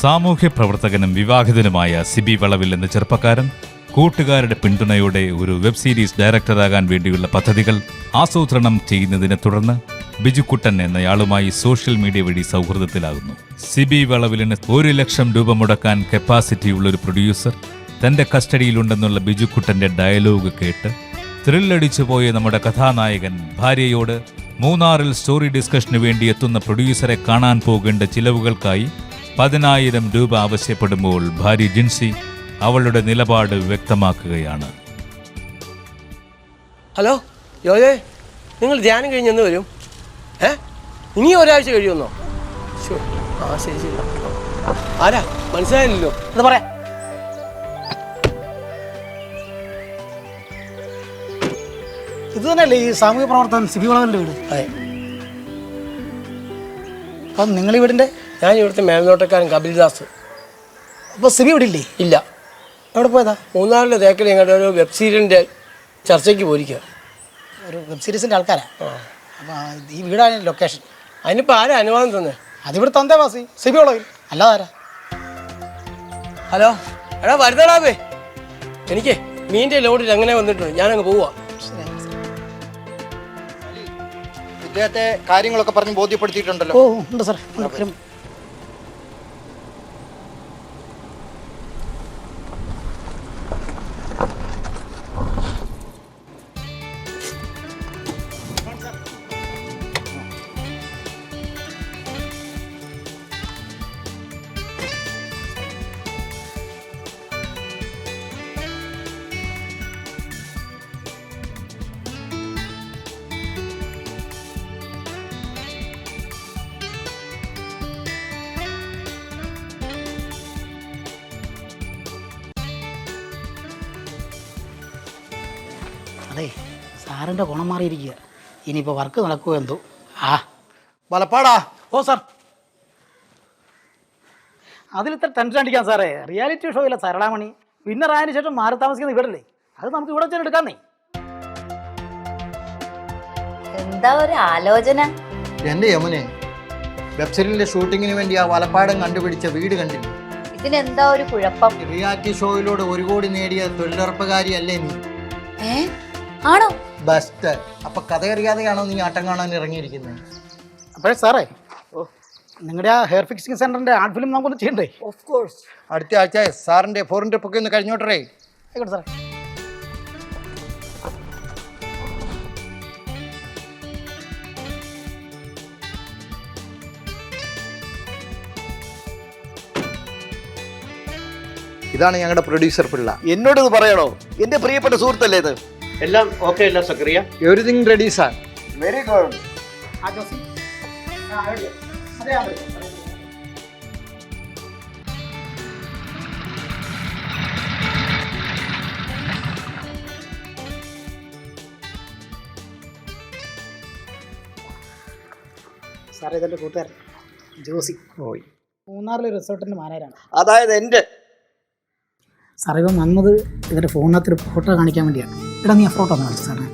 സാമൂഹ്യ പ്രവർത്തകനും വിവാഹിതനുമായ സിബി വളവിൽ എന്ന ചെറുപ്പക്കാരൻ കൂട്ടുകാരുടെ പിന്തുണയോടെ ഒരു വെബ് സീരീസ് ഡയറക്ടറാകാൻ വേണ്ടിയുള്ള പദ്ധതികൾ ആസൂത്രണം ചെയ്യുന്നതിനെ തുടർന്ന് ബിജുക്കുട്ടൻ എന്നയാളുമായി സോഷ്യൽ മീഡിയ വഴി സൗഹൃദത്തിലാകുന്നു. സിബി വളവിലിന് 1 ലക്ഷം രൂപ മുടക്കാൻ കപ്പാസിറ്റിയുള്ള ഒരു പ്രൊഡ്യൂസർ തന്റെ കസ്റ്റഡിയിലുണ്ടെന്നുള്ള ബിജുക്കുട്ടന്റെ ഡയലോഗ് കേട്ട് ത്രില്ലടിച്ചു പോയ നമ്മുടെ കഥാനായകൻ ഭാര്യയോട് മൂന്നാറിൽ സ്റ്റോറി ഡിസ്കഷന് വേണ്ടി എത്തുന്ന പ്രൊഡ്യൂസറെ കാണാൻ പോകേണ്ട ചിലവുകൾക്കായി 10,000 രൂപ ആവശ്യപ്പെടുമ്പോൾ ഭാര്യ ജിൻസി അവളുടെ നിലപാട് വ്യക്തമാക്കുകയാണ്. ഹലോ യോജേ, നിങ്ങൾ ധ്യാനം കഴിഞ്ഞെന്ന് വരും? ഇനി ഒരാഴ്ച കഴിയുമെന്നോ? ആ ശരി ശരി. ആരാ മനസ്സിലായില്ലല്ലോ, എന്താ പറയാ? ഇത് തന്നെയല്ലേ ഈ സാമൂഹ്യ പ്രവർത്തകൻ സിബി വളവിൻ്റെ വീട്? അതെ. അപ്പം നിങ്ങൾ ഈ വീടിൻ്റെ? ഞാൻ ഇവിടുത്തെ മേൽനോട്ടക്കാരൻ കപിൽദാസ്. അപ്പോൾ സിബി ഇവിടെ ഇല്ലേ? ഇല്ല. എവിടെ പോയതാ? മൂന്നാറിലെ തേക്കൽ ഞങ്ങളുടെ ഒരു വെബ് സീരീസിൻ്റെ ചർച്ചയ്ക്ക് പോയിരിക്കുക. ഒരു വെബ് സീരീസിൻ്റെ ആൾക്കാരാണ്. അപ്പോൾ ഈ വീടാണ് ലൊക്കേഷൻ. അതിനിപ്പോൾ ആരാ അനുവാദം തന്നെ? അതിവിടുത്തെ അന്തേവാസി സിബി വളവിൽ, അല്ലാതാരാ? ഹലോ എടാ വരുന്നടാവേ, എനിക്ക് മീൻ്റെ ലോഡിൽ അങ്ങനെ വന്നിട്ടുണ്ട്, ഞാനങ്ങ് പോവാ. ഇദ്ദേഹത്തെ കാര്യങ്ങളൊക്കെ പറഞ്ഞ് ബോധ്യപ്പെടുത്തിയിട്ടുണ്ടല്ലോ? ഓ ഉണ്ട് സാർ. അതെ, സാറിൻ്റെ ഗുണം മാറിയിരിക്കുക. ഇനിയിപ്പോൾ വർക്ക് നടക്കുമോ എന്തോ. വലപ്പാടാ. ഓ സാർ, അതിലിത്ര ടെൻഷൻ അടിക്കാൻ സാറേ. റിയാലിറ്റി ഷോയിലെ സരളാമണി വിന്നറായതിനു ശേഷം മാറി താമസിക്കുന്ന ഇവിടല്ലേ, അത് നമുക്ക് ഇവിടെ വെച്ചാൽ എടുക്കാന്നേ. എന്താ ഒരു ആലോചന? എന്റെ യമുനെ, വെബ്സീരീസിന്റെ ഷൂട്ടിങ്ങിന് വേണ്ടി ആ വലപ്പാടം കണ്ടുപിടിച്ച വീട് കണ്ടില്ല? ഇതിനെന്താ ഒരു കുഴപ്പം? റിയാലിറ്റി ഷോയിലൂടെ 1 കോടി നേടിയ തൊഴിലുറപ്പുകാരിയല്ലേ നീ? ആണോ? ബെസ്റ്റ്. അപ്പൊ കഥയറിയാതെയാണോ നീ ആട്ടം കാണാൻ ഇറങ്ങിയിരിക്കുന്നത്? അപ്പോഴേ സാറേ, നിങ്ങളുടെ ആ ഹെയർ ഫിക്സിംഗ് സെന്ററിന്റെ ആർട്ട് ഫിലിം നമുക്കൊന്ന് ചെയ്യണ്ടേ? Of course. അടുത്ത ആഴ്ച സാറിന്റെ ഫോറിൻ ട്രിപ്പ് ഒക്കെ ഒന്ന് കഴിഞ്ഞോട്ടേ. ആയിക്കോട്ടെ സാറേ. ഇതാണ് ഞങ്ങളുടെ പ്രൊഡ്യൂസർ പിള്ള. എന്നോട് ഇത് പറയണോ? എന്റെ പ്രിയപ്പെട്ട സുഹൃത്തല്ലേ ഇത്? എല്ലാം ഓക്കെ അല്ല Zakariya? Everything ready sir. Very good. സാറേ, ഇതെൻ്റെ കൂട്ടുകാരൻ ജോസി, മൂന്നാറിലെ റിസോർട്ടിൻ്റെ മാനേജരാണ്. അതായത് എൻ്റെ സാറേ, ഇവൻ വന്നത് ഇവരുടെ ഫോണിനകത്തൊരു ഫോട്ടോ കാണിക്കാൻ വേണ്ടിയാണ്. എടാ, നീ ആ ഫോട്ടോ ഒന്ന് കാണിച്ചു സാറേ.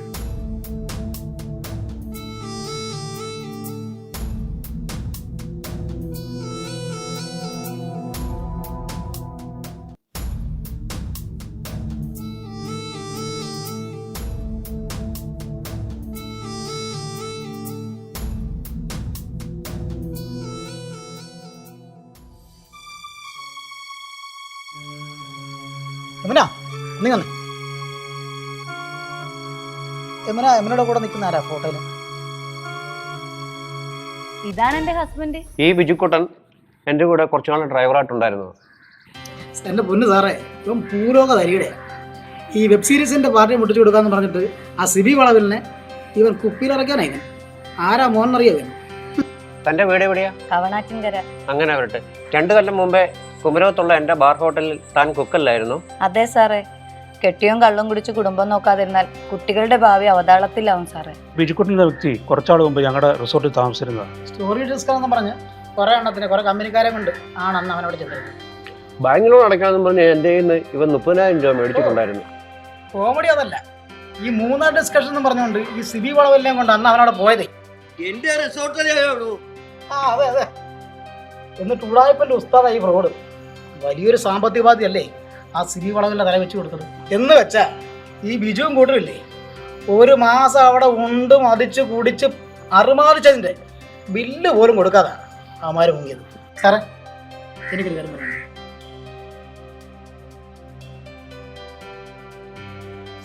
യമുന, നീ വന്നേ. യമുനയുടെ കൂടെ നിൽക്കുന്ന ആരാ ഫോട്ടോയില്? ഇതാണ് എന്റെ ഹസ്ബൻഡ്. ഈ ബിജുക്കുട്ടൻ എൻ്റെ കൂടെ കുറച്ചു നാൾ ഡ്രൈവറായിട്ടുണ്ടായിരുന്നു. എൻ്റെ പൊന്ന് സാറേ, ഇപ്പം ഭൂലോക തരികടയാണ്. ഈ വെബ് സീരീസിൻ്റെ പാർട്ടി മുട്ടിച്ചു കൊടുക്കാന്ന് പറഞ്ഞിട്ട് ആ സിബി വളവിലിനെ ഇവൻ കുപ്പിയിലിറക്കാനായി. ആരാ മോനെന്നറിയോ? തൻ്റെ വീട് എവിടെയാ? കവണാറ്റിൻകര. അങ്ങനെ വരട്ടെ. 2 കൊല്ലം മുമ്പേ കുമരകത്തുള്ള എൻ്റെ ബാർ ഹോട്ടലിൽ താൻ കുക്കല്ലായിരുന്നു? അതെ സാറേ. കെട്ടിയും കള്ളും കുടിച്ച് കുടുംബം നോക്കാതിരുന്നാൽ കുട്ടികളുടെ ഭാവി അവതാളത്തിലാവും സാറേ. ബിജുക്കുട്ടൻ എന്ന വ്യക്തി കുറച്ചാൾ മുമ്പ് ഞങ്ങളുടെ റിസോർട്ടിൽ താമസിച്ചിരുന്നത്. സ്റ്റോറി ഡിസ്കൗണ്ട് പറഞ്ഞ് കുറെ എണ്ണത്തിന് കുറെ കമ്പനിക്കാരെ കൊണ്ട് ആണ് അന്ന് അവനോട് ചെന്നത്. ബാങ്ക് ലോൺ അടയ്ക്കാമെന്ന് പറഞ്ഞ് എൻ്റെ കയ്യിൽ നിന്ന് ഇവൻ 30,000 രൂപ മേടിച്ചിട്ടുണ്ടായിരുന്നു. കോമഡി അതല്ല, ഈ മൂന്നാർ ഡിസ്കഷൻ എന്ന് പറഞ്ഞുകൊണ്ട് ഈ സിബി വളവെല്ലാം കൊണ്ട് അന്ന് അവനവിടെ പോയതേ. എന്റെ റിസോർട്ടിലേ ഉള്ളൂ. അതെ അതെ. എന്നിട്ട് ഉടായ്പൻ്റെ ഉസ്താദായി ഫ്രോഡ്. വലിയൊരു സാമ്പത്തിക ബാധ്യതയല്ലേ ആ സിബി വളവിൻ്റെ തല വെച്ച് കൊടുത്തത്. എന്ന് വെച്ചാൽ ഈ ബിജുവും കൂട്ടരില്ലേ, ഒരു മാസം അവിടെ ഉണ്ട് മതിച്ച് കുടിച്ച് അറുമാതിച്ചതിൻ്റെ ബില്ല് പോലും കൊടുക്കാതെ അവന്മാർ മുങ്ങിയത്. സാറേ, എനിക്കൊരു കാര്യം പറയാം.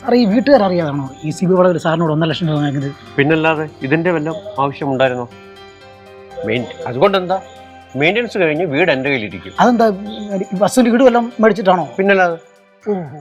സാറേ, ഈ വീട്ടുകാരറിയാതാണോ ഈ സിബി വളവിൽ സാറിനോട് 1.5 ലക്ഷം രൂപ വാങ്ങിയത്? പിന്നല്ലാതെ ഇതിന്റെ വല്ല ആവശ്യമുണ്ടായിരുന്നോ? അതുകൊണ്ടെന്താ, മെയിൻ്റെനൻസ് കഴിഞ്ഞ് വീട് എൻ്റെ കയ്യിലിരിക്കും. അതെന്താ, വസ്തുവിൻ്റെ വീട് വല്ലതും മേടിച്ചിട്ടാണോ? പിന്നല്ലാതെ. ഓഹോ.